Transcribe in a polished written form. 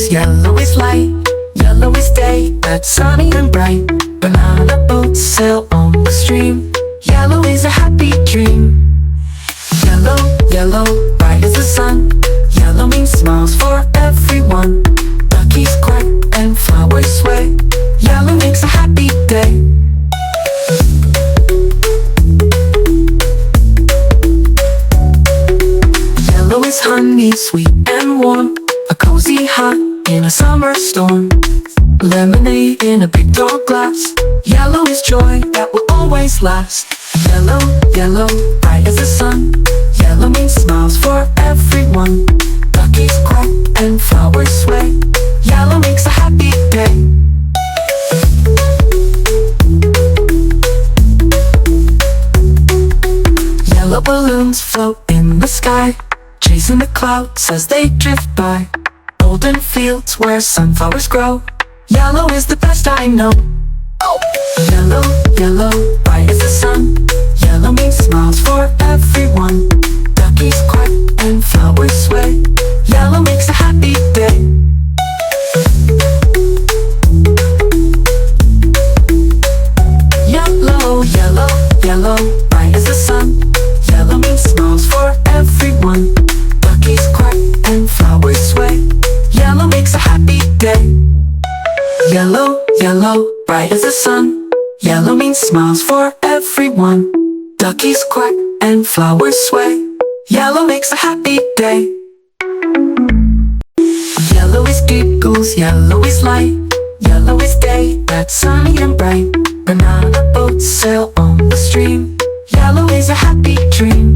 goes, yellow is light, yellow is day, that's sunny and bright. Banana boats sail on the stream, yellow is a happy dream. Yellow, yellow, bright as the sun, yellow means smiles for everyone. Duckies quack and flowers sway, yellow makes a happy day. Yellow is honey, sweet and warm, a cozy hut in a summer storm. Lemonade in a big tall glass, yellow is joy that will always last. Yellow, yellow, bright as the sun, yellow means smiles for everyone. Duckies quack and flowers sway, yellow makes a happy day. Yellow balloons float in the sky, chasing the clouds as they drift by. Golden fields where sunflowers grow, yellow is the best I know. Yellow, yellow, bright as the sun, yellow means smiles for everyone. Duckies quack and flowers sway, yellow makes a happy day. Yellow, yellow, yellow, bright as the sun, yellow means smiles for everyone. Duckies quack and flowers sway, yellow makes a happy day. Yellow, yellow, bright as the sun, yellow means smiles for everyone. Duckies quack and flowers sway, yellow makes a happy day. Yellow is giggles, yellow is light, yellow is day, that's sunny and bright. Banana boats sail on the stream, yellow is a happy dream.